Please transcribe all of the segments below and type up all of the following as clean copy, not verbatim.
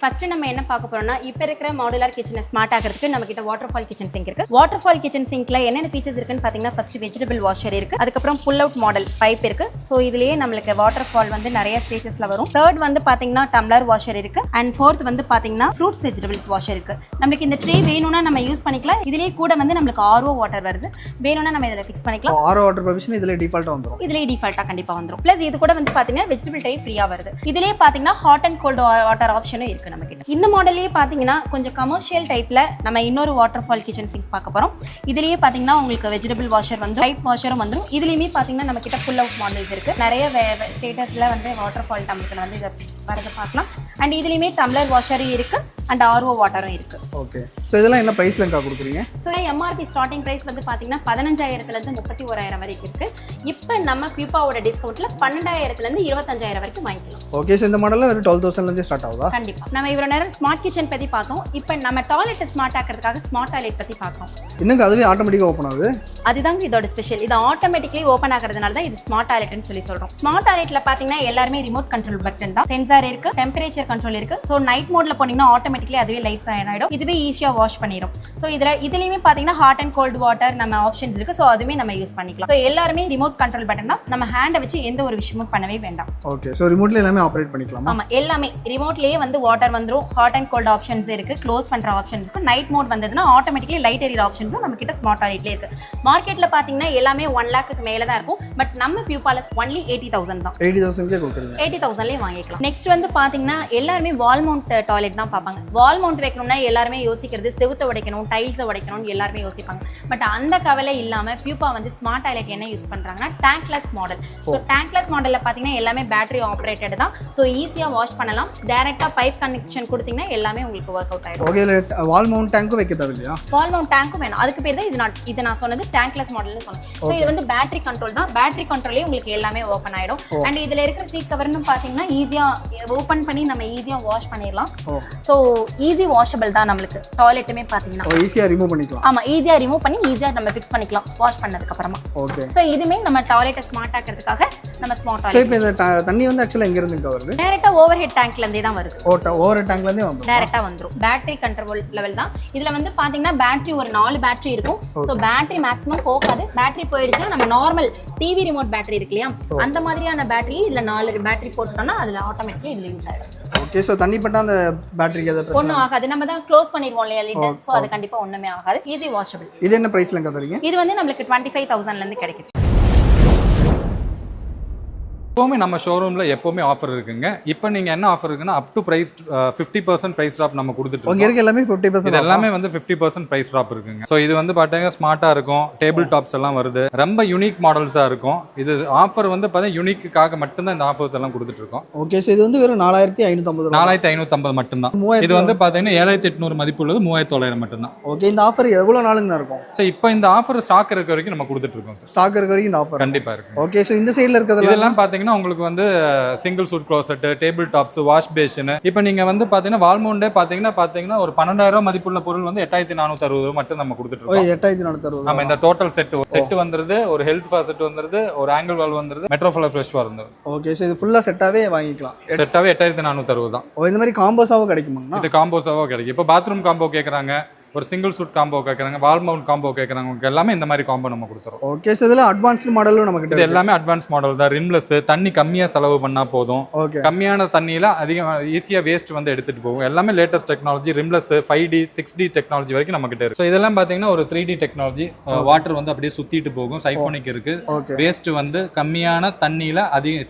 First நம்ம என்ன பார்க்க போறோம்னா இப்போ இருக்கிற மாடுலர் கிச்சனை ஸ்மார்ட் ஆக்கிறதுக்கு நம்ம கிட்ட வாட்டர்ஃபால் கிச்சன் சிங்க் இருக்கு. வாட்டர்ஃபால் கிச்சன் சிங்க்ல என்னென்ன ஃபீச்சர்ஸ் இருக்குன்னு பாத்தீங்கன்னா ஃபர்ஸ்ட் வெஜிடபிள் வாஷர் இருக்கு. அதுக்கப்புறம் புல் அவுட் மாடல் பைப் இருக்கு. ஸோ இதுலயே நம்மளுக்கு வாட்டர்ஃபால் வந்து நிறைய ஸ்பேசஸ்ல வரும். தேர்ட் வந்து பாத்தீங்கன்னா டம்ளர் வாஷர் இருக்கு. அண்ட் ஃபோர்த் வந்து பாத்தீங்கன்னா ஃப்ரூட்ஸ் வெஜிடபிள்ஸ் வாஷர் இருக்கு. நம்மளுக்கு இந்த ட்ரே வேணும்னா நம்ம யூஸ் பண்ணிக்கலாம். இதுலயே கூட வந்து நம்மளுக்கு ஆர்ஓ வாட்டர் வருது. வேணும்னா நம்ம இதில் ஃபிக்ஸ் பண்ணிக்கலாம். ஆர்ஓ வாட்டர் ப்ரொவிஷன் இதுல டிஃபால்ட்டா வந்துரும். இதுலயே டிஃபால்ட்டா கண்டிப்பா வந்துரும். ப்ளஸ் இது கூட வந்து பாத்தீங்கன்னா வெஜிடபிள் ட்ரே ஃப்ரீயா வருது. இதுலயே பாத்தீங்கன்னா ஹாட் அண்ட் கோல்ட் வாட்டர் ஆப்ஷனும் இருக்கு நம்ம கிட்ட. இந்த மாடல்லே பாத்தீங்கன்னா கொஞ்சம் கமர்ஷியல் டைப்ல நம்ம இன்னொரு வாட்டர்ஃபால் கிச்சன் சிங்க் பார்க்க போறோம். இதுலயே பாத்தீங்கன்னா உங்களுக்கு வெஜிடபிள் வாஷர் வந்து பைப் வாஷரும் வந்துரும். இதுலயுமே பாத்தீங்கன்னா நம்ம கிட்ட ஃபுல் அவுட் மாடல்ஸ் இருக்கு. நிறைய ஸ்டேட்டஸ்ல வந்து வாட்டர்ஃபால் டம்ளர் வந்து இத வரத பார்க்கலாம். அண்ட் இதுலயுமே டம்ளர் வாஷரும் இருக்கு அண்ட் ஆர்ஓ வாட்டரும் இருக்கு. ஓகே. சோ இதெல்லாம் என்ன பிரைஸ்ல கொடுக்குறீங்க? சோ எம்ஆர்பி ஸ்டார்டிங் பிரைஸ் வந்து பாத்தீங்கன்னா 15000 ல இருந்து 31000 வரைக்கும் இருக்கு. இப்போ நம்ம பியூபாவோட டிஸ்கவுண்ட்ல 12000 ல இருந்து 25000 வரைக்கும் வாங்கிக்கலாம். ஓகே. சோ இந்த மாடல்ல ஒரு 12000 ல இருந்து ஸ்டார்ட் ஆகுதா? கண்டிப்பா. நம்ம இவ்வளவு நேரம் ஸ்மார்ட் கிச்சன் பத்தி பார்த்தோம். இப்போ நம்ம டாய்லெட் ஸ்மார்ட் ஆக்கிறதுக்காக ஸ்மார்ட் டாய்லெட் பத்தி பார்க்கறோம். இன்னும் அதுவே ஆட்டோமேட்டிக்கா ஓபன் ஆகுது. அதுதாங்க இதோட ஸ்பெஷல். இது ஆட்டோமேட்டிக்கலி ஓபன் ஆகிறதுனால தான் இது ஸ்மார்ட் டாய்லெட்னு சொல்றோம். ஸ்மார்ட் டாய்லெட்ல பாத்தீங்கன்னா எல்லாரும் ரிமோட் கண்ட்ரோல் பட்டன் தான். சென்சார் இருக்கு, டெம்பரேச்சர் கண்ட்ரோல் இருக்கு. சோ நைட் மோட்ல போனீங்கன்னா ஆட்டோமேட்டிக்கலி அதுவே லைட்ஸ் ஆன் ஆயிடும். இதுவே ஈஸியா வாஷ் பண்ணிரும். சோ இதுலயுமே பாத்தீங்கன்னா ஹாட் அண்ட் கோல்ட் வாட்டர் நம்ம ஆப்ஷன்ஸ் இருக்கு. சோ அதுமே நம்ம யூஸ் பண்ணிக்கலாம். சோ எல்லாரும் ரிமோட் கண்ட்ரோல் பட்டன் தான். நம்ம ஹேண்ட வச்சு எந்த ஒரு விஷயமும் பண்ணவே வேண்டாம். ஓகே. சோ ரிமோட்ல எல்லாமே ஆபரேட் பண்ணிக்கலாமா? ஆமா, எல்லாமே ரிமோட்லயே வந்து வாட்டர் வந்துரும். ஹாட் அண்ட் கோல்ட் ஆப்ஷன்ஸ் இருக்கு, க்ளோஸ் பண்ற ஆப்ஷன்ஸ் இருக்கு. நைட் மோட் வந்ததுன்னா ஆட்டோமேட்டிக்கலி லைட் எரியற ஆப்ஷன்ஸும் நம்ம கிட்ட ஸ்மார்ட் டாய்லெட்ல இருக்கு. மார்க்கெட்ல பாத்தீங்கன்னா எல்லாமே 1 lakhக்கு மேல தான் இருக்கும். பட் நம்ம பியூபால ஒன்லி 80000 தான். 80000 கே கொடுக்குறீங்க. 80000லயே வாங்கிக்கலாம். நெக்ஸ்ட் வந்து பாத்தீங்கன்னா எல்லாரும் வால் மவுண்ட் டாய்லெட் தான் பாப்பாங்க. வால் மவுண்ட் வைக்கணும்னா எல்லாரும் யோசிக்கிறது செவுத்த உடைக்கணும், டைல்ஸ் உடைக்கணும்னு எல்லாரும் யோசிப்பாங்க. பட் அந்த கவலை இல்லாம பியூபா வந்து ஸ்மார்ட் டாய்லெட் என்ன யூஸ் பண்றாங்கன்னா டேங்க்லெஸ் மாடல். சோ டேங்க்லெஸ் மாடல்ல பாத்தீங்கன்னா எல்லாமே பேட்டரி ஆபரேட்டட் தான். சோ ஈஸியா வாஷ் பண்ணலாம். டைரக்ட்டா பைப் கனெக்ஷன் கொடுத்தீங்கன்னா எல்லாமே உங்களுக்கு வொர்க் அவுட் ஆயிடும். ஓகே. வால் மவுண்ட் டேங்க்கும் வைக்க தேவையில்லையா? வால் மவுண்ட் டேங்க்கும் வேணும். அதுக்கு பேர் தான் இது நான் சொன்னது டேங்க்லெஸ் மாடல்னு சொன்னேன். சோ இது வந்து பேட்டரி கண்ட்ரோல் தான். பேட்டரி கண்ட்ரோல்லே உங்களுக்கு எல்லாமே ஓபன் ஆயிடும். அண்ட் இதுல இருக்கிற சீட் கவர்னு பாத்தீங்கன்னா ஈஸியா ஓபன் பண்ணி நம்ம ஈஸியா வாஷ் பண்ணிரலாம். சோ ஈஸி வாஷபிள் தான். நம்மளுக்கு டாய்லெட்டுமே பாத்தீங்கன்னா ஈஸியா ரிமூவ் பண்ணிக்கலாம். ஆமா, ஈஸியா ரிமூவ் பண்ணி ஈஸியா நம்ம ஃபிக்ஸ் பண்ணிக்கலாம் வாஷ் பண்ணதுக்கு அப்புறமா. ஓகே. சோ இதுமே நம்ம டாய்லெட்டை ஸ்மார்ட் ஆக்கிறதுக்காக நம்ம ஸ்மார்ட் சோ டாய்லெட். இப்போ இந்த தண்ணி வந்து एक्चुअली எங்க இருந்து வருது? டைரக்ட்டா ஓவர் ஹெட் டேங்க்ல இருந்தே தான் வருது. ஓவர் ஹெட் டேங்க்ல இருந்தே வந்துரும். டைரக்ட்டா வந்துரும். பேட்டரி கண்ட்ரோல் லெவல் தான். இதுல வந்து பாத்தீங்கன்னா பேட்டரி ஒரு 4 பேட்டரி இருக்கும். சோ பேட்டரி மேக்ஸிமம் போகாது. பேட்டரி போயிடுச்சுன்னா நம்ம நார்மல் டிவி ரிமோட் பேட்டரி இருக்கு இல்லையா, அந்த மாதிரியான பேட்டரி இதுல 4 பேட்டரி போட்டோம்னா அதுல ஆட்டோமேட்டிக்கலி இதுல யூஸ் ஆயிடும். ஓகே. சோ தண்ணி பட்டா அந்த பேட்டரிக்கு ஏதாவது பிரச்சனை ஒண்ணும் ஆகாது. நம்ம தான் க்ளோஸ் பண்ணிடுவோம் இல்லையா லிட். சோ அது கண்டிப்பா ஒண்ணுமே ஆகாது. Easy washable. இது என்ன பிரைஸ்ல தரீங்க? இது வந்து நமக்கு 25000 ல இருந்து கிடைக்குது. எப்போவுமே நம்ம ஷோரூமில் எப்போவுமே ஆஃபர் இருக்குங்க. இப்போ நீங்கள் என்ன ஆஃபர் இருக்குன்னா up to price 50% price drop நம்ம கொடுத்துட்டு இங்கே இருக்க எல்லாமே 50%. இது எல்லாமே வந்து 50% ப்ரைஸ் ட்ராப் இருக்குங்க. ஸோ இது வந்து பார்த்தீங்கன்னா ஸ்மார்ட்டாக இருக்கும். டேபிள் டாப்ஸ் எல்லாம் வருது. ரொம்ப யூனிக் மாடல்ஸாக இருக்கும். இது ஆஃபர் வந்து பார்த்தீங்கன்னா யூனிக்காக மட்டும்தான் இந்த ஆஃபர்ஸ் எல்லாம் கொடுத்துட்டு இருக்கோம். ஓகே. ஸோ இது வந்து வெறும் 4550. 4550 மட்டும்தான். இது வந்து பார்த்தீங்கன்னா 7800 மதிப்பு உள்ளது 3900 மட்டும்தான். ஓகே. இந்த ஆஃபர் எவ்வளோ நாளுங்க இருக்கும்? ஸோ இப்போ இந்த ஆஃபர் ஸ்டாக் இருக்க வரைக்கும் நம்ம கொடுத்துட்டு இருக்கோம் சார். ஸ்டாக் இருக்க வரைக்கும் இந்த ஆஃபர் கண்டிப்பாக இருக்கும். ஓகே. ஸோ இந்த சைடில் இருக்கிறது இதெல்லாம் பார்த்தீங்கன்னா உங்களுக்கு வந்து single suit closet, table tops, wash basin. இப்போ நீங்க வந்து பாத்தீங்கன்னா வால்மவுண்டே பாத்தீங்கன்னா ஒரு 12000 மதிப்புள்ள பொருள் வந்து 8460 மட்டும் நம்ம கொடுத்துட்டு இருக்கோம். 8460. ஆமா, இந்த டோட்டல் செட் வந்துருது. ஒரு ஹெல்த் ஃபாசெட் வந்துருது, ஒரு ஆங்கிள் வால் வந்துருது, மெட்ரோஃபோலா ஃப்ரெஷ் வந்துருது. ஓகே. ஸோ இது ஃபுல்லா செட்டாவே வாங்கிக்கலாம். செட்டாவே 8460 தான். இந்த மாதிரி காம்போஸாவும் கிடைக்குமா? இது காம்போஸாவோ கிடைக்கும். இப்போ பாத்ரூம் காம்போ கேட்குறாங்க, ஒரு சிங்கிள் சூட் காம்போ கேட்குறாங்க, வால் மவுண்ட் காம்போ கேட்குறாங்க. உங்களுக்கு எல்லாமே இந்த மாதிரி காம்போ நம்ம கொடுத்துறோம். ஓகே. ஸோ இதில் அட்வான்ஸ்டு மாடலும் நமக்கு இது எல்லாமே அட்வான்ஸ் மாடல் தான். ரிம்லெஸ், தண்ணி கம்மியாக செலவு பண்ணால் போதும். ஓகே. கம்மியான தண்ணியில் அதிகமாக ஈஸியாக வேஸ்ட் வந்து எடுத்துகிட்டு போகும். எல்லாமே latest technology. Rimless 5D 6D technology வரைக்கும் நம்ம கிட்ட இருக்கு. ஸோ இதெல்லாம் பார்த்தீங்கன்னா ஒரு 3D டெக்னாலஜி. வாட்டர் வந்து அப்படியே சுற்றிட்டு போகும். சைஃபோனிக் இருக்கு. வேஸ்ட் வந்து கம்மியான தண்ணியில்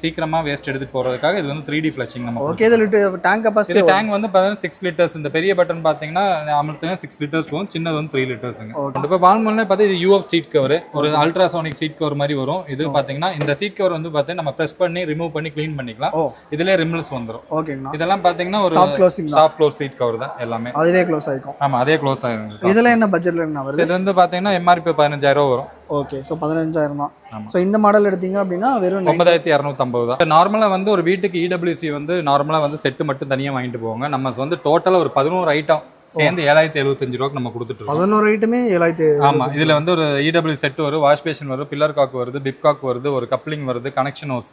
சீக்கிரமாக வேஸ்ட் எடுத்துகிட்டு போகிறதுக்காக இது வந்து 3D ஃப்ளஷிங் நம்ம. ஓகே. இதில் டேங்க் கெப்பாசிட்டி டேங்க் வந்து பார்த்தீங்கன்னா 6 லிட்டர்ஸ். இந்த பெரிய பட்டன் பார்த்தீங்கன்னா அமர்த்தினா 6 லிட்டர்ஸ் போகும். சின்னது வந்து 3 லிட்டர்ஸ்ங்க. இப்போ வால்மோல்ல பார்த்தா இது யூஎஃப் சீட் கவர், ஒரு அல்ட்ராசோனிக் சீட் கவர் மாதிரி வரும். இது பார்த்தீங்கன்னா இந்த சீட் கவர் வந்து பார்த்தீங்கன்னா நம்ம பிரஸ் பண்ணி ரிமூவ் பண்ணி க்ளீன் பண்ணிக்கலாம். இதுல ரிம்லெஸ் வந்துரும். ஓகேங்களா. இதெல்லாம் பார்த்தீங்கன்னா ஒரு சாஃப்ட் க்ளோஸ் சீட் கவர் தான் எல்லாமே. அதுவே க்ளோஸ் ஆயிடும். ஆமா, அதே க்ளோஸ் ஆயிடும். இதெல்லாம் என்ன பட்ஜெட்ல வருது? இது வந்து பார்த்தீங்கன்னா எம்ஆர்பி 15000 வரும். ஓகே. ஸோ 15000 தான். ஸோ இந்த மாடல் எடுத்தீங்க அப்படின்னா வெறும் 9250 தான். நார்மலாக வந்து ஒரு வீட்டுக்கு இடபிள்யூசி வந்து நார்மலாக வந்து செட்டு மட்டும் தனியாக வாங்கிட்டு போவாங்க. நம்ம வந்து டோட்டலாக ஒரு 11 ஐட்டம் சேர்ந்து 7075 ரூபாய்க்கு நம்ம கொடுத்துட்டு இருக்கோம். 11 ஐட்டமே 7000. ஆமா, இதுல வந்து ஒரு இடபிள்யூ செட் வரும், வாஷ் பேஷன் வரும், பில்லர் காக் வருது, பிப் காக் வருது, ஒரு கப்ளிங் வருது, connection hose,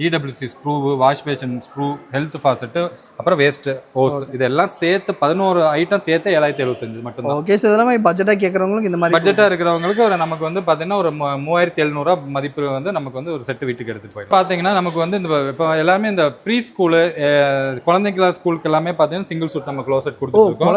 EWC screw, wash basin screw, health faucet, அப்புறம் வேஸ்ட் ஹோஸ், இதெல்லாம் சேர்த்து 11 ஐட்டம் சேர்த்து 7075 மட்டும்தான். ஓகே, ஸோ இதெல்லாம் பட்ஜெட்டாக கேட்குறவங்களுக்கு இந்த மாதிரி பட்ஜெட்டாக இருக்கிறவங்களுக்கு ஒரு நமக்கு வந்து பார்த்தீங்கன்னா ஒரு 3700 மதிப்பு வந்து நமக்கு வந்து ஒரு செட்டு வீட்டுக்கு எடுத்துட்டு போயிடும். பார்த்தீங்கன்னா நமக்கு வந்து இந்த இப்போ எல்லாமே இந்த ப்ரீ ஸ்கூலு குழந்தைங்களா ஸ்கூலுக்கு எல்லாமே பார்த்தீங்கன்னா சிங்கிள் சூட் நம்ம க்ளோசெட் கொடுத்துருக்கோம்.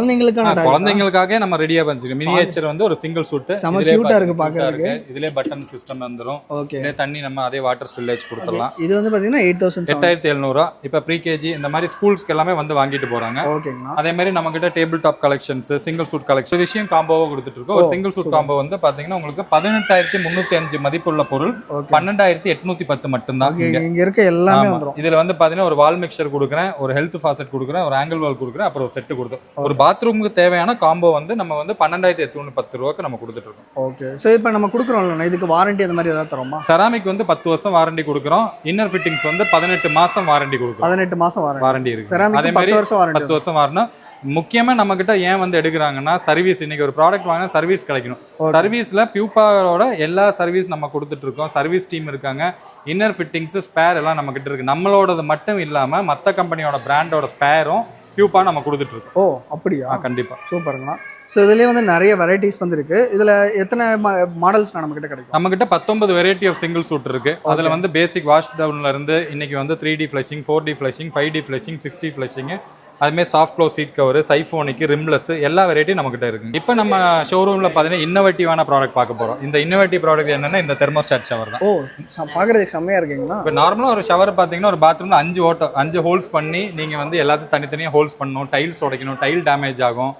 குழந்தைங்களுக்காக நம்ம ரெடியா பண்ணிருக்கோம். மினியேச்சர் வந்து ஒரு சிங்கிள் சூட், செம கியூட்டா இருக்கு பார்க்கிறதுக்கு. இதுலயே பட்டன் சிஸ்டம் வந்துரும். ஓகே, இதே தண்ணி நம்ம அதே வாட்டர் ஸ்பில்லேஜ் கொடுத்துடலாம். இது வந்து பாத்தீங்கன்னா 8700. இப்போ ப்ரீ கேஜி இந்த மாதிரி ஸ்கூல்ஸ்க்கு எல்லாமே வந்து வாங்கிட்டு போறாங்க. ஓகேங்களா. அதே மாதிரி நம்ம கிட்ட table top collections, single suit collection விஷயம் காம்போவா கொடுத்துட்டு இருக்கோம். ஒரு சிங்கிள் சூட் காம்போ வந்து பாத்தீங்கன்னா உங்களுக்கு 18305 மதிப்புள்ள பொருள் 12810 மட்டும்தான். இங்க இருக்க எல்லாமே வந்துரும். இதுல வந்து பாத்தீங்கன்னா ஒரு வால் மிக்சர் கொடுக்குறேன், ஒரு ஹெல்த் ஃபாசெட் கொடுக்குறேன், ஒரு ஆங்கிள் வால் கொடுக்குறேன், அப்புறம் ஒரு செட் கொடுத்தோம். ஒரு பாத்ரூமுக்கு தேவையான காம்போ வந்து நம்ம வந்து 12810 ரூபாய்க்கு நம்ம கொடுத்துட்டு இருக்கோம். ஓகே, சோ இப்போ நம்ம கொடுக்குறோம்ல, இதுக்கு வாரண்டி அந்த மாதிரி ஏதாவது தரோமா? செராமிக் வந்து 10 வருஷம் வாரண்டி கொடுக்குறோம். இன்னர் ஃபிட்டிங்ஸ் வந்து 18 மாசம் வாரண்டி கொடுக்குறோம். 18 மாசம் வாரண்டி இருக்கு. செராமிக் அதே மாதிரி 10 வருஷம் வாரண்டி. 10 வருஷம் வாரணும். முக்கியமா நம்ம கிட்ட ஏன் வந்து எடுக்கிறாங்கன்னா சர்வீஸ். இன்னைக்கு ஒரு ப்ராடக்ட் வாங்கினா சர்வீஸ் கிடைக்கணும். சர்வீஸ்ல பியூப்பாவோட எல்லா சர்வீஸ் நம்ம கொடுத்துட்டு இருக்கோம். சர்வீஸ் டீம் இருக்காங்க. இன்னர் ஃபிட்டிங்ஸ், ஸ்பேர் எல்லாம் நம்ம கிட்ட இருக்கு. நம்மளோடது மட்டும் இல்லாம மத்த கம்பெனியோட பிராண்டோட ஸ்பேரும் பியூப்பா நம்ம கொடுத்துட்டு இருக்கோம். ஓ அப்படியா? கண்டிப்பா. சூப்பருங்கண்ணா. ஸோ இதுலேயே வந்து நிறைய வெரைட்டிஸ் வந்து இருக்கு. இதில் எத்தனை மாடல்ஸ் நம்ம கிட்ட கிடைக்கும்? நம்ம கிட்ட 19 வெரைட்டி ஆஃப் சிங்கிள் சூட் இருக்கு. அதுல வந்து பேசிக் வாஷ் டவுன்ல இருந்து இன்னைக்கு வந்து 3D flushing, 4D flushing, 5D flushing, 6D flushing, அதுமாதிரி சாஃப்ட் க்ளோஸ் சீட் கவர், சைஃபோனிக்கு, ரிம்லெஸ் எல்லா வெரைட்டியும் நம்ம கிட்ட இருக்கு. இப்போ நம்ம ஷோரூம்ல பார்த்தீங்கன்னா இன்னோவேட்டிவான ப்ராடக்ட் பார்க்க போறோம். இந்த இன்னோவேட்டிவ் ப்ராடக்ட் என்னன்னா இந்த தெர்மோஸ்டாட் ஷவர் தான். ஓ, பார்க்கறதுக்கு செம்மையா இருக்குங்களா? இப்போ நார்மலாக ஒரு ஷவர் பார்த்தீங்கன்னா ஒரு பாத்ரூம்ல 5 ஹோல்ஸ் பண்ணி நீங்க வந்து எல்லாத்தையும் தனித்தனியாக ஹோல்ஸ் பண்ணணும். டைல்ஸ் உடைக்கணும், டைல் டேமேஜ் ஆகும்,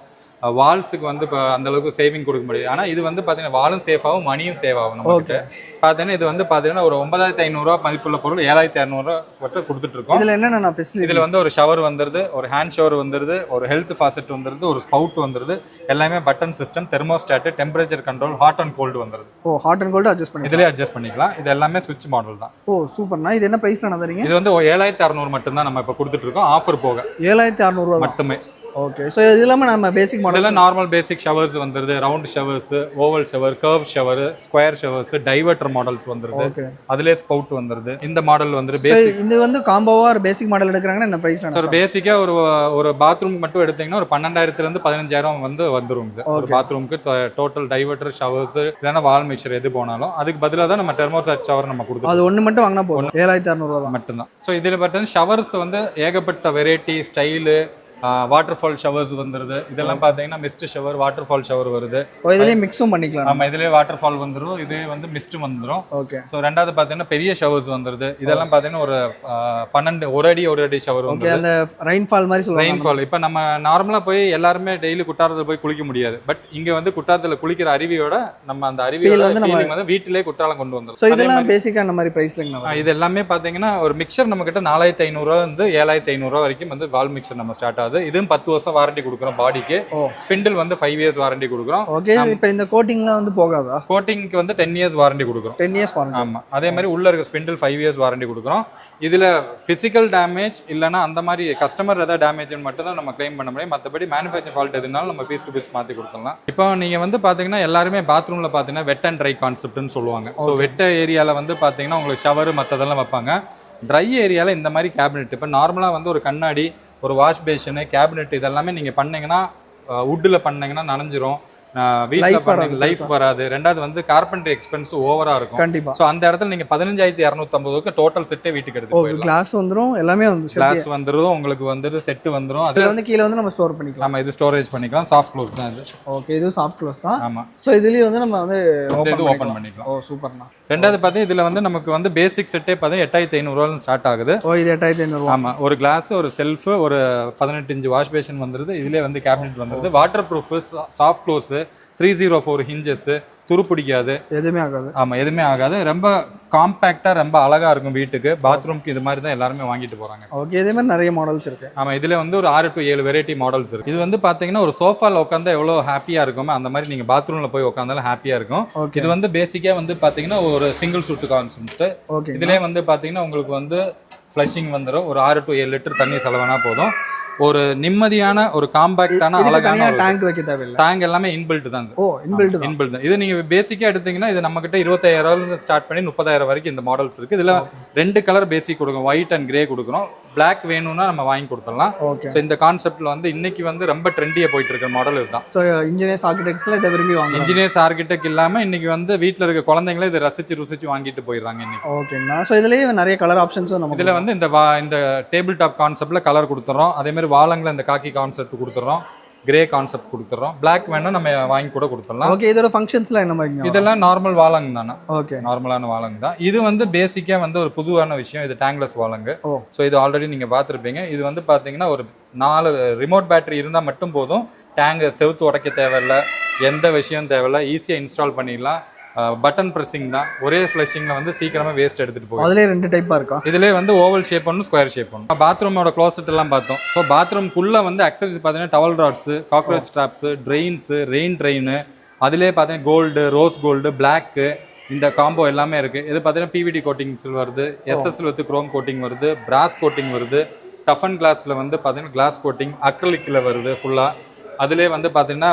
வால்ஸுக்கு வந்து இப்போ அந்த அளவுக்கு சேவிங் கொடுக்க முடியாது. ஆனால் இது வந்து பார்த்தீங்கன்னா வாலும் சேஃப் ஆகும், மணியும் சேவ் ஆகும். நமக்கு பார்த்தீங்கன்னா இது வந்து பார்த்தீங்கன்னா ஒரு 9500 மதிப்புள்ள பொருள் 7600 மட்டும் கொடுத்துட்டு இருக்கோம். இதில் என்னென்ன ஃபெசிலிட்டி? இதில் வந்து ஒரு ஷவர் வந்துருது, ஒரு ஹேண்ட் ஷவர் வந்துருது, ஒரு ஹெல்த் ஃபாசெட் வந்துருது, ஒரு ஸ்பவுட் வந்துருது. எல்லாமே button system, thermostat, temperature control, hot and cold வந்துருது. ஓ, ஹாட் அண்ட் கோல்டு அட்ஜஸ்ட் பண்ணி இதிலே அட்ஜஸ்ட் பண்ணிக்கலாம். இது எல்லாமே சுவிட்ச் மாடல் தான். ஓ சூப்பர்ண்ணா. இது என்ன பிரைஸ்ல தரீங்க? இது வந்து 7600 மட்டும் தான் நம்ம இப்போ கொடுத்துட்டு இருக்கோம். ஆஃபர் போக 7600 மட்டுமே. ஓகே, ஸோ இது இல்லாமல் நம்ம பேசிக் மாடல் இதெல்லாம் நார்மல் பேசிக் ஷவர்ஸ் வந்துருது, round showers, oval shower, curve shower, square showers, diverter models வந்துருது. அதுலேயே ஸ்பவுட் வந்துருது. இந்த மாடல் வந்து பேசிக். இது வந்து காம்போவா ஒரு பேசிக் மாடல் எடுக்கிறாங்கன்னா என்ன பிரைஸ்? சார் பேசிக்கா ஒரு பாத்ரூம் மட்டும் எடுத்தீங்கன்னா ஒரு 12000 இருந்து 15000 வந்து வந்துரும் சார். ஒரு பாத்ரூமுக்கு டோட்டல் டைவர்டர் ஷவர்ஸ் இல்லைன்னா வால் மிக்சர் எது போனாலும் அதுக்கு பதிலாக தான் நம்ம தெர்மோஸ்டாட் ஷவர் நம்ம கொடுத்தோம். அது ஒன்று மட்டும் வாங்கினா போதும். 7600 மட்டும்தான். ஸோ இதில் பார்த்தீங்கன்னா ஷவர்ஸ் வந்து ஏகப்பட்ட variety, style, waterfall showers வந்துருது. இதெல்லாம் பார்த்தீங்கன்னா mist shower, waterfall shower வருது. இதுலேயே மிக்ஸும் பண்ணிக்கலாம். ஆமாம், இதுலேயே வாட்டர் ஃபால் வந்துடும், இதே வந்து மிஸ்ட் வந்துடும். ஓகே. ஸோ ரெண்டாவது பார்த்தீங்கன்னா பெரிய ஷவர்ஸ் வந்துருது. இதெல்லாம் பார்த்தீங்கன்னா ஒரு 12 ஒரு அடி ஷவர் வந்து அந்த ரெயின்ஃபால் மாதிரி சொல்லுவாங்க. ரெயின்ஃபால். இப்போ நம்ம நார்மலாக போய் எல்லாருமே டெய்லி குட்டாரத்தில் போய் குளிக்க முடியாது. பட் இங்கே வந்து குட்டாரத்தில் குளிக்கிற அருவியோட நம்ம அந்த அருவியோட ஃபீலிங் வந்து வீட்டிலே குட்டாலம் கொண்டு வந்துடும். ஸோ இதெல்லாம் பேசிக்காக அந்த மாதிரி ப்ரைஸ்ல இது எல்லாமே பார்த்தீங்கன்னா ஒரு மிக்சர் நம்ம கிட்ட 4500 இருந்து 7500 வரைக்கும் வந்து வால் மிக்சர் நம்ம ஸ்டார்ட் ஆகுது. இதுவும் 10 வருஷம் வாரண்டி கொடுக்குறோம். பாடிக்கு ஸ்பிண்டில் வந்து 5 இயர்ஸ் வாரண்டி கொடுக்குறோம். ஓகே. இப்போ இந்த கோட்டிங்லாம் வந்து போகாதா? கோட்டிங்க்கு வந்து 10 இயர்ஸ் வாரண்டி கொடுக்குறோம். 10 இயர்ஸ் வாரண்டி. ஆமா, அதே மாதிரி உள்ள இருக்க ஸ்பிண்டில் 5 இயர்ஸ் வாரண்டி கொடுக்குறோம். இதுல பிசிக்கல் டேமேஜ் இல்லைன்னா அந்த மாதிரி கஸ்டமர் ஏதாவது டேமேஜ் மட்டும் தான் நம்ம கிளைம் பண்ண முடியும். மற்றபடி மேனுஃபேக்சர் ஃபால்ட் எதுனாலும் நம்ம பீஸ் டு பீஸ் மாற்றி கொடுத்துடலாம். இப்போ நீங்க வந்து பாத்தீங்கன்னா எல்லாருமே பாத்ரூம்ல பாத்தீங்கன்னா வெட் அண்ட் ட்ரை கான்செப்ட்னு சொல்லுவாங்க. ஸோ வெட்ட ஏரியால வந்து பாத்தீங்கன்னா உங்களுக்கு ஷவர் மற்றதெல்லாம் வைப்பாங்க. ட்ரை ஏரியாவில் இந்த மாதிரி கேபினெட். இப்போ நார்மலாக வந்து ஒரு கண்ணாடி, ஒரு வாஷ் பேஷனு, கேபினெட் இதெல்லாமே நீங்கள் பண்ணீங்கன்னா வுட்டில் பண்ணீங்கன்னா நனைஞ்சிரும். வீட்டில் லைஃப் வராது. ரெண்டாவது வந்து கார்பெண்டரி எக்ஸ்பென்ஸ் ஓவரா இருக்கும். கண்டிப்பா. ஸோ அந்த இடத்துல நீங்க 15250 டோட்டல் செட்டே வீட்டுக்கு எடுத்து போயிடலாம். கிளாஸ் வந்துரும், எல்லாமே வந்து கிளாஸ் வந்துரும், உங்களுக்கு வந்துட்டு செட் வந்துரும். அதுல வந்து கீழ வந்து நம்ம ஸ்டோர் பண்ணிக்கலாம். ஆமா, இது ஸ்டோரேஜ் பண்ணிக்கலாம். சாஃப்ட் க்ளோஸ் தான் இது. ஓகே, இது சாஃப்ட் க்ளோஸ் தான். ஆமா. சோ இதுலயே வந்து நம்ம வந்து இது ஓபன் பண்ணிக்கலாம். ஓ சூப்பர்ண்ணா. ரெண்டாவது பார்த்தீங்கன்னா இதுல வந்து நமக்கு வந்து பேசிக் செட்டே பார்த்தீங்கன்னா 8500 ஸ்டார்ட் ஆகுது. ஓ, இது 8500. ஆமா, ஒரு கிளாஸ், ஒரு செல்ஃப், ஒரு 18 இன்ச் வாஷ் பேஷன் வந்துருது. இதுலயே வந்து கேபினெட் வந்துருது. Water proof, soft close, 304 hinges, துரு பிடிக்காது, எதுவுமே ஆகாது. ஆமா, எதுவுமே ஆகாது. ரொம்ப காம்பேக்டா, ரொம்ப அழகா இருக்கும் வீட்டுக்கு. பாத்ரூம்க்கு இது மாதிரி தான் எல்லாருமே வாங்கிட்டு போறாங்க. ஓகே, இதே மாதிரி நிறைய மாடல்ஸ் இருக்கு. ஆமா, இதுல வந்து ஒரு 6 to 7 வெரைட்டி மாடல்ஸ் இருக்கு. இது வந்து பாத்தீங்கன்னா ஒரு சோஃபால உட்காந்தா எவ்வளவு ஹாப்பியா இருக்குமோ அந்த மாதிரி நீங்க பாத்ரூம்ல போய் உட்காந்தாலும் ஹாப்பியா இருக்கும். இது வந்து பேசிக்கா வந்து பாத்தீங்கன்னா ஒரு சிங்கிள் சூட் கான்செப்ட். இதுலயே வந்து பாத்தீங்கன்னா உங்களுக்கு வந்து ஃப்ளஷிங் வந்துடும். ஒரு 6 to 7 லிட்டர் தண்ணி செலவானா போதும். ஒரு நிம்மதியான ஒரு காம்பாக்டான அழகான டேங்க் வைக்க தேவையில்லை. டேங்க் எல்லாமே இன்பில்ட் தான். ஓ இன்பில்ட் தான். இன்பில்ட் தான். இது நீங்க பேசிக்கா எடுத்தீங்கன்னா இது நம்ம கிட்ட 25,000 ஸ்டார்ட் பண்ணி 30,000 வரைக்கும் இந்த மாடல்ஸ் இருக்கு. இதுல 2 கலர் பேசிக் கொடுக்கும், ஒயிட் அண்ட் கிரே கொடுக்குறோம். பிளாக் வேணும்னா நம்ம வாங்கி கொடுத்துடலாம். ஸோ இந்த கான்செப்ட்ல வந்து இன்னைக்கு வந்து ரொம்ப ட்ரெண்டியா போயிட்டு இருக்க மாடல் இதுதான். ஸோ இன்ஜினியர்ஸ் ஆர்கிடெக்ட்ஸ்ல இதை விரும்பி வாங்க. இன்ஜினியர்ஸ் ஆர்கிடெக்ட் இல்லாம இன்னைக்கு வந்து வீட்டுல இருக்க குழந்தைங்களே இதை ரசிச்சு வாங்கிட்டு போயிடுறாங்க இன்னைக்கு. ஓகேண்ணா. ஸோ இதுலயே நிறைய கலர் ஆப்ஷன்ஸும் நம்ம இதுல வந்து இந்த டேபிள் டாப் கான்செப்ட்ல கலர் கொடுத்துறோம். அதே மாதிரி வாலங்கில் இந்த காக்கி கான்செப்ட் கொடுத்துறோம், கிரே கான்செப்ட் கொடுத்துறோம், பிளாக் வேணா நம்ம வாங்கி கூட கொடுத்துடலாம். ஓகே. இதோட ஃபங்க்ஷன்ஸ்லாம் என்ன மாதிரி? இதெல்லாம் நார்மல் வாலங் தானே. ஓகே, நார்மலான வாலங் தான். இது வந்து பேசிக்கா வந்து ஒரு புதுவான விஷயம். இது டேங்க்லெஸ் வாலங். ஸோ இது ஆல்ரெடி நீங்க பார்த்துருப்பீங்க. இது வந்து பாத்தீங்கன்னா ஒரு 4 ரிமோட் பேட்டரி இருந்தா மட்டும் போதும். டேங்க் செவுத்து உடைக்க தேவையில்லை, எந்த விஷயம் தேவையில்லை, ஈஸியா இன்ஸ்டால் பண்ணிடலாம். பட்டன் பிரஸிங் தான். ஒரே ஃப்ளஷிங்ல வந்து சீக்கிரமா வேஸ்ட் எடுத்துட்டு போகும். அதுலயே 2 டைப்பா இருக்கா? இதுலயே வந்து ஓவல் ஷேப் ஒன்று, ஸ்கொயர் ஷேப் ஒன்று. பாத்ரூமோட க்ளோசெட் எல்லாம் பார்த்தோம். ஸோ பாத்ரூம்குள்ள வந்து அக்சசரிஸ் பார்த்தீங்கன்னா towel rods, cockroach traps, drains, rain drain, அதுலேயே பார்த்தீங்கன்னா கோல்டு, ரோஸ் கோல்டு, பிளாக்கு, இந்த காம்போ எல்லாமே இருக்கு. இது பார்த்தீங்கன்னா பிவிடி கோட்டிங்ஸ் வருது, எஸ்எஸ்ல வந்து குரோம் கோட்டிங் வருது, பிராஸ் கோட்டிங் வருது, டஃப் அண்ட் கிளாஸ்ல வந்து பார்த்தீங்கன்னா கிளாஸ் கோட்டிங், அக்ரிலிக்ல வருது ஃபுல்லா. அதுலேயே வந்து பார்த்தீங்கன்னா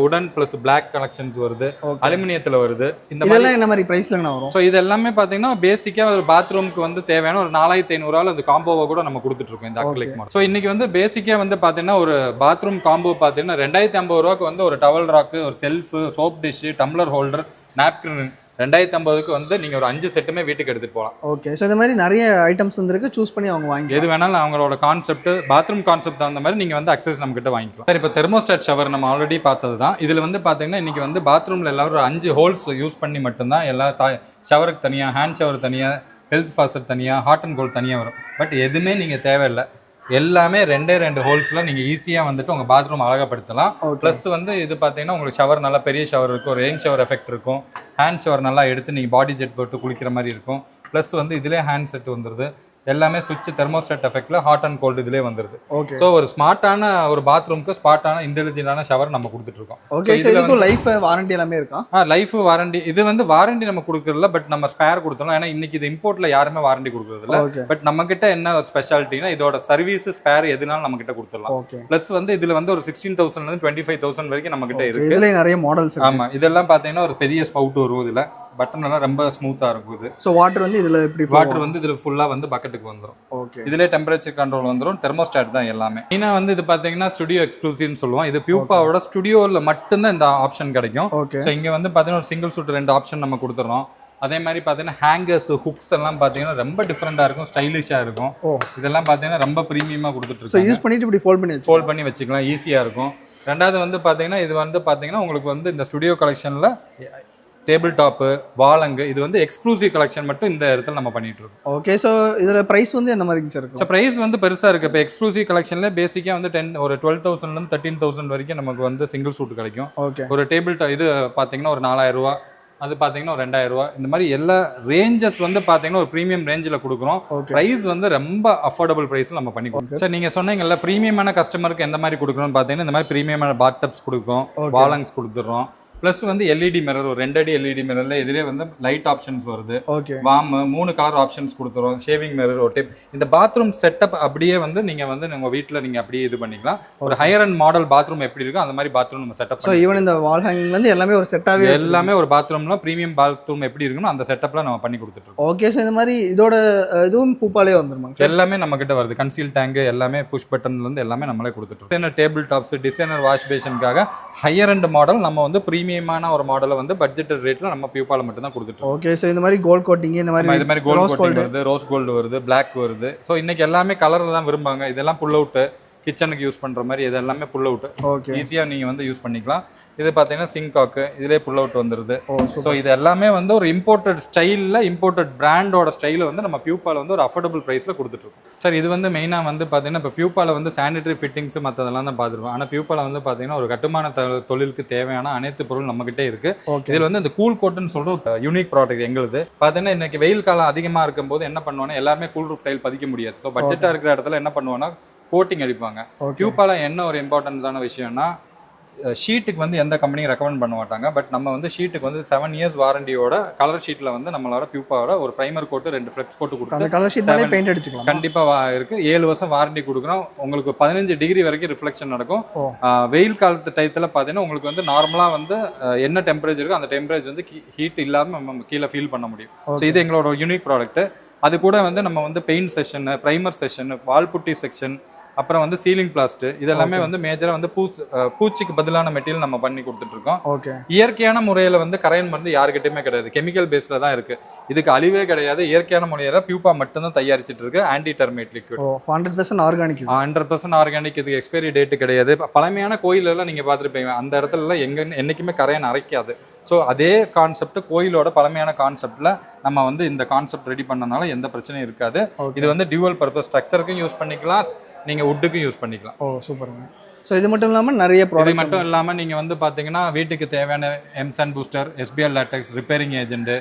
உடன் ப்ளஸ் பிளாக் கலெக்ஷன்ஸ் வருது, அலுமினியத்தில் வருது. இந்த மாதிரி என்ன மாதிரி ப்ரைஸ்ல வரும்? ஸோ இது எல்லாமே பார்த்தீங்கன்னா பேசிக்காக ஒரு பாத்ரூமுக்கு வந்து தேவையான ஒரு 4,500 அது காம்போவை கூட நம்ம கொடுத்துட்டு இருக்கோம் இந்த அக்ரிலிக் மாடல். ஸோ இன்னைக்கு வந்து பேசிக்காக வந்து பார்த்தீங்கன்னா ஒரு பாத்ரூம் காம்போ பார்த்தீங்கன்னா 2,550 வந்து ஒரு டவல் ராக்கு, ஒரு shelf, soap dish, tumbler holder, napkin 2,550 வந்து நீங்க ஒரு 5 செட்டுமே வீட்டுக்கு எடுத்துட்டு போகலாம். ஓகே. ஸோ இந்த மாதிரி நிறைய ஐட்டம்ஸ் வந்துருக்கு, சூஸ் பண்ணி அவங்க வாங்கி எது வேணாலும் அவங்களோட கான்செப்ட், பாத்ரூம் கான்செப்ட் அந்த மாதிரி நீங்க வந்து அக்சஸ் நம்ம கிட்ட வாங்கிக்கலாம். சார் இப்போ தெர்மோஸ்டாட் ஷவர் நம்ம ஆல்ரெடி பார்த்தது தான். இதுல வந்து பாத்தீங்கன்னா இன்னைக்கு வந்து பாத்ரூம்ல எல்லாரும் 5 ஹோல்ஸ் யூஸ் பண்ணி மட்டும்தான் எல்லா ஷவருக்கு தனியா, ஹேண்ட் ஷவர் தனியா, ஹெல்த் ஃபாசர் தனியா, ஹாட் அண்ட் கோல்ட் தனியா வரும். பட் எதுவுமே நீங்க தேவையில்லை, எல்லாமே 2 ஹோல்ஸ்ல நீங்க ஈஸியா வந்துட்டு உங்க பாத்ரூம் அழகப்படுத்தலாம். பிளஸ் வந்து இது பாத்தீங்கன்னா உங்களுக்கு ஷவர் நல்லா பெரிய ஷவர் இருக்கும், ரெயின் ஷவர் எஃபெக்ட் இருக்கும், ஹேண்ட் ஷவர் நல்லா எடுத்து நீங்க பாடி ஜெட் போட்டு குளிக்கிற மாதிரி இருக்கும். பிளஸ் வந்து இதுலேயே ஹேண்ட் செட் வந்துருது, எல்லாமே சுவிட்ச் தெர்மோஸ்டாட் எஃபெக்ட்ல ஹாட் அண்ட் கோல்டு இதுலேயே வந்துருது. ஸோ ஒரு ஸ்மார்ட்டான ஒரு பாத்ரூம்க்கு ஸ்மார்ட்டான இன்டெலிஜென்டான ஷவர் நம்ம கொடுத்துட்டு இருக்கோம். ஓகே. இதுக்கு லைஃப் வாரண்டி எல்லாமே இருக்கா? லைஃப் வாரண்டி இது வந்து வாரண்டி நம்ம கொடுக்கறதில்ல, பட் நம்ம ஸ்பேர் கொடுத்தோம். ஏன்னா இன்னைக்கு இது இம்போர்ட்ல யாருமே வாரண்டி கொடுக்கறது இல்ல. பட் நம்ம கிட்ட என்ன ஸ்பெஷாலிட்டினா இதோட சர்வீஸ் ஸ்பேர் எதுனாலும் நம்ம கிட்ட கொடுத்துடலாம். பிளஸ் வந்து இதுல வந்து ஒரு 16,000 இருந்து 25,000 வரைக்கும் நம்ம கிட்ட இருக்கு. இதுல நிறைய மாடல்ஸ். ஆமா, இதெல்லாம் பாத்தீங்கன்னா ஒரு பெரிய ஸ்பவுட் வரும். இதுல பட்டன் எல்லாம் ரொம்ப ஸ்மூத்தா இருக்கும். இது சோ வாட்டர் வந்து இதுல எப்படி வாட்டர் வந்து இதுல ஃபுல்லா வந்து பக்கெட்டுக்கு வந்துரும். ஓகே. இதுல டெம்பரேச்சர் கண்ட்ரோல் வந்துரும். தெர்மோஸ்டாட் தான் எல்லாமே. மெயினா வந்து இது பாத்தீங்கன்னா ஸ்டுடியோ எக்ஸ்க்ளூசிவ்னு சொல்லுவோம். இது பியூப்பாவோட ஸ்டுடியோல மட்டும் தான் இந்த ஆப்ஷன் கிடைக்கும். சோ இங்க வந்து பாத்தீங்கன்னா ஒரு சிங்கிள் சூட் 2 ஆப்ஷன் நம்ம கொடுத்துறோம். அதே மாதிரி பாத்தீங்கன்னா ஹேங்கர்ஸ், ஹுக்ஸ் எல்லாம் பாத்தீங்கன்னா ரொம்ப டிஃபரெண்டா இருக்கும், ஸ்டைலிஷா இருக்கும். இதெல்லாம் பாத்தீங்கன்னா ரொம்ப பிரீமியமா கொடுத்துட்டு இருக்கோம். யூஸ் பண்ணிட்டு இப்படி ஃபோல்ட் பண்ணி வச்சுக்கலாம், ஈஸியா இருக்கும். ரெண்டாவது வந்து பாத்தீங்கன்னா இது வந்து பாத்தீங்கன்னா உங்களுக்கு வந்து இந்த ஸ்டுடியோ கலெக்ஷன்ல டேபிள் டாப்பு, வாலங்கு, இது வந்து எக்ஸ்க்ளூசிவ் கலெக்ஷன் மட்டும் இந்த இடத்துல நம்ம பண்ணிட்டு இருக்கோம். ஓகே. ஸோ இதில் ப்ரைஸ் வந்து என்ன மாதிரி இருக்கு? ஸோ ப்ரைஸ் வந்து பெருசாக இருக்குது. இப்போ எக்ஸ்க்ளூசிவ் கலெக்ஷன்ல பேசிக்காக வந்து 12,000 13,000 வரைக்கும் நமக்கு வந்து சிங்கிள் சூட் கிடைக்கும். ஓகே. ஒரு டேபிள் இது பார்த்தீங்கன்னா ஒரு 4,000 ரூபா, அது பார்த்தீங்கன்னா ஒரு 2,000 ரூபா. இந்த மாதிரி எல்லா ரேஞ்சஸ் வந்து பார்த்தீங்கன்னா ஒரு ப்ரீமியம் ரேஞ்சில் கொடுக்குறோம். ப்ரைஸ் வந்து ரொம்ப அஃபோர்டபுள் ப்ரைஸில் நம்ம பண்ணி கொடுப்போம். சார் நீங்கள் சொன்னீங்கல்ல ப்ரீமியமான கஸ்டமருக்கு எந்த மாதிரி கொடுக்குறோம்னு பார்த்தீங்கன்னா இந்த மாதிரி ப்ரீமியமான பாத் டப்ஸ் கொடுக்கும், வாலங்ஸ் கொடுத்துட்றோம். ப்ளஸ் வந்து எல்இடி மிரர், ஒரு 2 அடி எல்இடி மிரர்ல இதுலேயே வந்து லைட் ஆப்ஷன்ஸ் வருது, வார்ம் 3 கலர் ஆப்ஷன்ஸ் கொடுத்துரும், ஷேவிங் மிரர், ஒரு டிப். இந்த பாத்ரூம் செட்டப் அப்படியே வந்து நீங்க வந்து உங்க வீட்டில் நீங்க அப்படியே இது பண்ணிக்கலாம். ஒரு ஹையர் அண்ட் மாடல் பாத்ரூம் எப்படி இருக்கும் அந்த மாதிரி பாத்ரூம் நம்ம செட்டப் பண்ணி. ஈவன் இந்த வால் ஹேங்கிங் வந்து எல்லாமே ஒரு செட்டாவே, எல்லாமே ஒரு பாத்ரூம்ல பிரீமியம் பாத்ரூம் எப்படி இருக்குன்னு அந்த செட்டப்ல நம்ம பண்ணி கொடுத்துட்டு இருக்கோம். ஓகே. ஸோ இந்த மாதிரி இதோட இதுவும் பூப்பாலே வந்துருமா? எல்லாமே நம்ம கிட்ட வருது. கன்சீல் டேங்க் எல்லாமே புஷ் பட்டன்ல இருந்து எல்லாமே நம்மளே கொடுத்துட்டு இருக்கோம். டேபிள் டாப்ஸ், டிசைனர் வாஷ் பேஷனுக்காக ஹையர் அண்ட் மாடல் நம்ம வந்து பிரீமியமான ஒரு மாடல் வந்து பட்ஜெட் ரேட்ல நம்ம பியூப்பால மட்டும் தான் கொடுத்துட்டு இருக்கோம். ஓகே. சோ இந்த மாதிரி கோல்ட் கோட்டிங், இந்த மாதிரி கோல்ட் கோட்டிங் வருது, ரோஸ் கோல்டு வருது, பிளாக் வருது. சோ இன்னைக்கு எல்லாமே கலர்ல தான் விரும்பாங்க. இதெல்லாம் புல் அவுட், கிச்சனுக்கு யூஸ் பண்ற மாதிரி இது எல்லாமே புல் அவுட், ஈஸியா நீங்க வந்து யூஸ் பண்ணிக்கலாம். இது பாத்தீங்கன்னா சிங்காக்கு இதுலயே புல் அவுட் வந்துருது. ஸோ இது எல்லாமே வந்து ஒரு இம்போர்ட்டட் ஸ்டைல்ல, இம்போர்ட்டட் பிராண்டோட ஸ்டைல வந்து நம்ம பியூப்பால வந்து ஒரு அஃபோர்டபுள் பிரைஸ்ல கொடுத்துட்டு இருக்கோம். சார் இது வந்து மெயினா வந்து பாத்தீங்கன்னா இப்போ பியூப்பால வந்து சானிட்டரி ஃபிட்டிங்ஸ் மற்றதெல்லாம் தான் பார்த்துருவோம். ஆனா பியூப்பால வந்து பாத்தீங்கன்னா ஒரு கட்டுமான தொழிலுக்கு தேவையான அனைத்து பொருள் நம்ம கிட்டே இருக்கு. இதுல வந்து இந்த கூல் கோட்னு சொல்ற ஒரு யூனிக் ப்ராடக்ட் எங்களுது. பாத்தீங்கன்னா இன்னைக்கு வெயில் காலம் அதிகமா இருக்கும் போது என்ன பண்ணுவாங்கன்னா எல்லாருமே கூல் ரூஃப் டைல் பதிக்க முடியாது. ஸோ பட்ஜெட்டா இருக்கிற இடத்துல என்ன பண்ணுவாங்கன்னா கோட்டிங் அடிப்பாங்க. பியூப்பால என்ன ஒரு இம்பார்ட்டன்ஸான விஷயம்னா ஷீட்டுக்கு வந்து எந்த கம்பெனியும் ரெக்கமெண்ட் பண்ண மாட்டாங்க. பட் நம்ம வந்து ஷீட்டுக்கு வந்து 7 இயர்ஸ் வாரண்டியோட கலர் ஷீட்டில் வந்து நம்மளோட பியூப்பாவோட ஒரு ப்ரைமர் கோட்டு 2 ஃப்ளெக்ஸ் கோட்டு அந்த கலர் ஷீட் மேலே பெயிண்ட் அடிச்சுக்கலாம். கண்டிப்பாக இருக்குது. 7 வருஷம் வாரண்டி கொடுக்குறோம். உங்களுக்கு 15 டிகிரி வரைக்கும் ரிஃப்ளெக்ஷன் நடக்கும். வெயில் காலத்து டயத்தில் பார்த்தீங்கன்னா உங்களுக்கு வந்து நார்மலாக வந்து என்ன டெம்பரேச்சர் இருக்கோ அந்த டெம்பரேச்சர் வந்து ஹீட் இல்லாமல் நம்ம கீழே ஃபீல் பண்ண முடியும். ஸோ இது எங்களோட யூனிக் ப்ராடக்ட்டு. அது கூட வந்து நம்ம வந்து paint session, primer session, wall putty section, அப்புறம் வந்து சீலிங் பிளாஸ்ட், இதெல்லாமே வந்து மேஜரா வந்து பூச்சிக்கு பதிலான மெட்டீரியல் நம்ம பண்ணி கொடுத்துட்டு இருக்கோம். இயற்கையான முறையில வந்து கரையன் மருந்து யாருக்கிட்டயுமே கிடையாது, கெமிக்கல் பேஸ்ல தான் இருக்கு. இதுக்கு அழிவே கிடையாது. இயற்கையான முறையில பியூப்பா மட்டும் தான் தயாரிச்சிட்டு இருக்கு. Anti termite liquid 100% organic. 100% organic. இதுக்கு எக்ஸ்பைரி டேட் கிடையாது. பழமையான கோயில் எல்லாம் நீங்க பார்த்துருப்பீங்க, அந்த இடத்துல எல்லாம் என்னைக்குமே கரையன் அரைக்காது. ஸோ அதே கான்செப்ட் கோயிலோட பழமையான கான்செப்ட்ல நம்ம வந்து இந்த கான்செப்ட் ரெடி பண்ணனால எந்த பிரச்சனையும் இருக்காது. இது வந்து டியூவல் பர்பஸ் ஸ்ட்ரக்சருக்கும் யூஸ் பண்ணிக்கலாம், நீங்க வுட்டுக்கும் யூஸ் பண்ணிக்கலாம். சூப்பருங்க. ஸோ இது மட்டும் இல்லாமல் நிறைய ப்ராடக்ட் மட்டும் இல்லாமல் நீங்கள் வந்து பார்த்தீங்கன்னா வீட்டுக்கு தேவையான எம்சன் booster, SPL latex, repairing agent,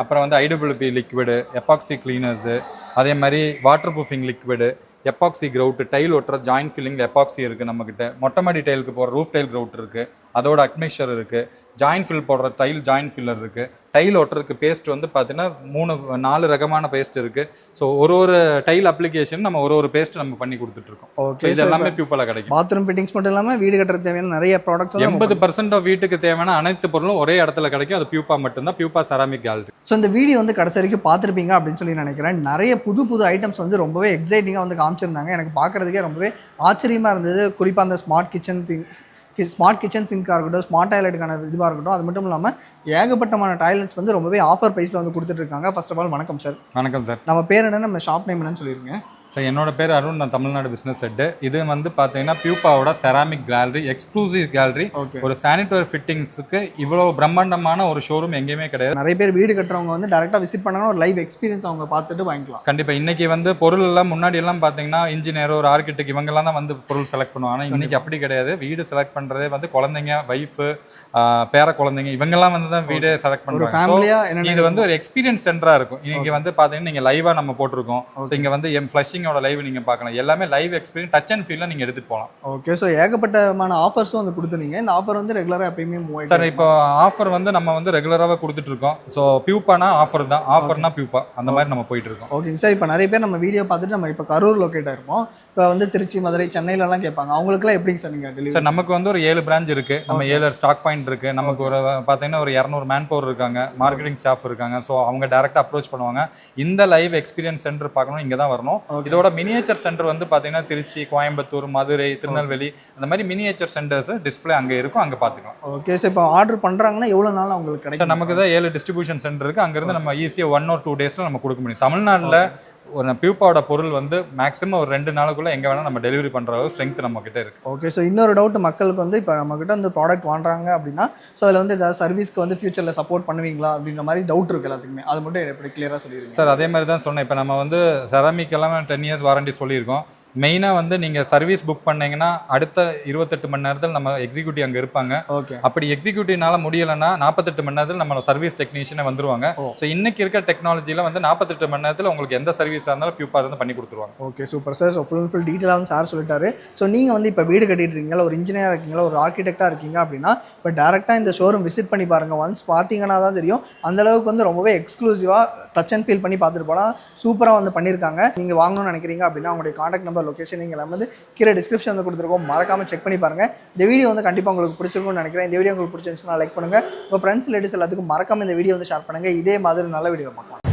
அப்புறம் வந்து ஐடபிள்யூபி லிக்விடு, எபாக்சி கிளீனர்ஸு, அதே மாதிரி waterproofing liquid, epoxy grout, tile ஒட்டுற ஜாயின் ஃபில்லிங் எபாக்சி இருக்குது நம்மக்கிட்ட. மொட்டை மாடி டைலுக்கு போகிற ரூஃப் டைல் கிரவுட் இருக்குது, அதோட அட்மிக்சர் இருக்குது. ஜாயின் ஃபில் போடுற டைல் ஜாயின் ஃபில்லர் இருக்குது. டைல் ஒட்டுறதுக்கு பேஸ்ட் வந்து பார்த்தீங்கன்னா 3-4 ரகமான பேஸ்ட் இருக்குது. ஸோ ஒரு டைல் அப்ளிகேஷன் நம்ம ஒரு பேஸ்ட் நம்ம பண்ணி கொடுத்துட்ருக்கோம். ஓகே, இது எல்லாமே பியூப்பால கிடைக்கும். பாத்ரூம் ஃபிட்டிங்ஸ் மட்டும் இல்லாமல் வீடு கட்டுறது தேவையான நிறைய ப்ராடக்ட்ஸ் 80% ஆஃப் வீட்டுக்கு தேவையான அனைத்து பொருளும் ஒரே இடத்துல கிடைக்கும். அது பியூப்பா மட்டும்தான், பியூப்பா செராமிக் கேலரி. ஸோ இந்த வீடியோ வந்து கடைசி வரைக்கும் பார்த்துருப்பீங்க அப்படின்னு சொல்லி நினைக்கிறேன். நிறைய புது ஐட்டம்ஸ் வந்து ரொம்பவே எக்ஸைட்டிங்காக வந்து காமிச்சிருந்தாங்க. எனக்கு பார்க்குறதுக்கே ரொம்பவே ஆச்சரியமாக இருந்தது. குறிப்பாக அந்த ஸ்மார்ட் கிச்சன் சிங்காக இருக்கட்டும், ஸ்மார்ட் டாய்லெட்டுக்கான இதுவாக இருக்கட்டும், அது மட்டும் இல்லாமல் ஏகப்பட்டமான டாய்லெட்ஸ் வந்து ரொம்பவே ஆஃபர் ப்ரைஸில் வந்து கொடுத்துட்ருக்காங்க. ஃபர்ஸ்ட் ஆஃப் ஆல் வணக்கம் சார். வணக்கம் சார். நம்ம பேர் என்ன, நம்ம ஷாப் நேம் என்னன்னு சொல்லிடுங்க. சார் என்னோட பேர் அருண், நான் தமிழ்நாடு பிஸ்னஸ் ஹெட். இது வந்து பார்த்தீங்கன்னா பியூப்பாவோட செராமிக் கேலரி, எக்ஸ்க்ளூசிவ் கேலரி. ஒரு சானிட்டரி ஃபிட்டிங்ஸுக்கு இவ்வளோ பிரம்மாண்டமான ஒரு ஷோரூம் எங்கேயுமே கிடையாது. நிறைய பேர் வீடு கட்டுறவங்க வந்து டேரெக்டாக விசிட் பண்ணாங்கன்னா ஒரு லைவ் எக்ஸ்பீரியன்ஸ் அவங்க பார்த்துட்டு வாங்கிக்கலாம். கண்டிப்பாக. இன்றைக்கி வந்து பொருள் எல்லாம் முன்னாடி எல்லாம் பார்த்தீங்கன்னா இன்ஜினியர், ஒரு ஆர்கிடெக்ட், இவங்கெல்லாம் தான் வந்து பொருள் செலக்ட் பண்ணுவாங்க. ஆனால் இன்றைக்கி அப்படி கிடையாது. வீடு செலக்ட் பண்ணுறதே வந்து குழந்தைங்க, ஒய்ஃபு, பேர குழந்தைங்க, இவங்கெல்லாம் வந்து தான் வீடு செலக்ட் பண்ணுறாங்க. இது வந்து ஒரு எக்ஸ்பீரியன்ஸ் சென்டராக இருக்கும். இன்றைக்கி வந்து பார்த்தீங்கன்னா நீங்கள் லைவாக நம்ம போட்டிருக்கோம். ஸோ இங்கே வந்து ஃப்ளஷிங்கோட லைவ் நீங்கள் பார்க்கலாம். எல்லாமே லைவ் எக்ஸ்பீரியன்ஸ், டச் அண்ட் ஃபீல்ல நீங்க எடுத்துட்டு போகலாம். ஓகே, ஸோ ஏகப்பட்டமான ஆஃபர்ஸும் வந்து கொடுத்துருங்க. இந்த ஆஃபர் வந்து ரெகுலராக எப்பயுமே மூவ் சார். இப்போ ஆஃபர் வந்து நம்ம வந்து ரெகுலராகவே கொடுத்துட்டு இருக்கோம். ஸோ பியூப்பானா ஆஃபர் தான், ஆஃபர்னா பியூப்பா, அந்த மாதிரி நம்ம போயிட்டு இருக்கோம். ஓகேங்க சார். இப்போ நிறைய பேர் நம்ம வீடியோ பார்த்துட்டு நம்ம இப்போ கரூர் லொக்கேட் ஆயிருப்போம். இப்போ வந்து திருச்சி, மதுரை, சென்னையிலலாம் கேட்பாங்க. அவங்களுக்குலாம் எப்படிங்க சார் நீங்கள் டெலிவரி? சார் நமக்கு வந்து ஒரு 7 பிரான்ச் இருக்கு. நம்ம 7 ஸ்டாக் பாயிண்ட் இருக்கு. நமக்கு ஒரு பார்த்தீங்கன்னா ஒரு 200 மேன் பவர் இருக்காங்க, மார்க்கெட்டிங் ஸ்டாஃப் இருக்காங்க. ஸோ அவங்க டேரக்டாக அப்ரோச் பண்ணுவாங்க. இந்த லைவ் எக்ஸ்பீரியன்ஸ் சென்டர் பார்க்கணும், இங்கே தான் வரணும். இதோட மினியேச்சர் சென்டர் வந்து பார்த்தீங்கன்னா திருச்சி, கோயம்புத்தூர், மதுரை, திருநெல்வேலி, அந்த மாதிரி மினியேச்சர் சென்டர்ஸ் டிஸ்பிளே அங்கே இருக்கும், அங்கே பார்த்துக்கலாம். Okay sir. இப்போ ஆர்டர் பண்ணுறாங்கன்னா எவ்வளோ நாள் அவங்களுக்கு கிடைக்கும்? சார் நமக்கு தான் 7 டிஸ்ட்ரிபியூஷன் சென்டர் இருக்குது. அங்கேருந்து நம்ம ஈஸியாக 1 or 2 டேஸில் நம்ம கொடுக்க முடியும். தமிழ்நாட்டில் ஒரு பியூப்பாவோட பொருள் வந்து மேக்ஸிமம் ஒரு 2 நாளுக்குள்ள எங்கே வேணால் நம்ம டெலிவரி பண்ணுற அளவு ஸ்ட்ரென்த் நம்ம கிட்ட இருக்குது. ஓகே. ஸோ இன்னொரு டவுட் மக்களுக்கு வந்து இப்போ நம்ம கிட்ட வந்து ப்ராடக்ட் வாங்குறாங்க அப்படின்னா, ஸோ அதில் வந்து ஏதாவது சர்வீஸ்க்கு வந்து ஃபியூச்சரில் சப்போர்ட் பண்ணுவீங்களா அப்படின்ற மாதிரி டவுட் இருக்குது எல்லாத்துக்குமே. அது மட்டும் எப்படி கிளியராக சொல்லிடுங்க சார். அதே மாதிரி தான் சொன்னேன். இப்போ நம்ம வந்து செராமிக் எல்லாம் 10 இயர்ஸ் வாரண்டி சொல்லியிருக்கோம். மெயினாக வந்து நீங்கள் சர்வீஸ் புக் பண்ணீங்கன்னா அடுத்த 28 மணி நேரத்தில் நம்ம எக்ஸிக்யூட்டிவ் அங்கே இருப்பாங்க. ஓகே. அப்படி எக்ஸிக்யூட்டிவ்னால முடியலைன்னா 48 மணி நேரத்தில் நம்ம சர்வீஸ் டெக்னீஷியனை வந்துருவாங்க. ஸோ இன்னைக்கு இருக்க டெக்னாலஜியில் வந்து 48 மணி நேரத்தில் உங்களுக்கு எந்த சர்வீஸாக இருந்தாலும் பியூப்பா இருந்து பண்ணி கொடுத்துருவாங்க. Okay, super sir. So full டீட்டெயிலாக வந்து சார் சொல்லிட்டாரு. ஸோ நீங்கள் வந்து இப்போ வீடு கட்டிட்டு இருக்கீங்களா, ஒரு இன்ஜினியராக இருக்கீங்களா, ஒரு ஆர்கிடெக்டாக இருக்கீங்க அப்படின்னா இப்போ டேரெக்டாக இந்த ஷோரூம் விசிட் பண்ணி பாருங்கள். ஒன்ஸ் பார்த்தீங்கன்னா தான் தெரியும். அந்தளவுக்கு வந்து ரொம்பவே எக்ஸ்க்ளூசிவாக டச் அண்ட் ஃபீல் பண்ணி பார்த்துட்டு போகலாம். சூப்பராக வந்து பண்ணியிருக்காங்க. நீங்கள் வாங்கணும்னு நினைக்கிறீங்க அப்படின்னா உங்களுடைய கான்டாக்ட் நம்பர், லொகேஷன் நீங்கள் எல்லாமே கீழே டிஸ்கிரிப்ஷன் வந்து கொடுத்துருக்கோம். மறக்காம செக் பண்ணி பாருங்க. இந்த வீடியோ வந்து கண்டிப்பாக உங்களுக்கு பிடிச்சிருக்கும்னு நினைக்கிறேன். இந்த வீடியோ உங்களுக்கு பிடிச்சிருந்துச்சுன்னா லைக் பண்ணுங்க. உங்கள் ஃப்ரெண்ட்ஸ், ரிலேட்டிவ்ஸ் எல்லாத்துக்கும் மறக்காம இந்த வீடியோ வந்து ஷேர் பண்ணுங்க. இதே மாதிரி நல்ல வீடியோ பார்க்கலாம்.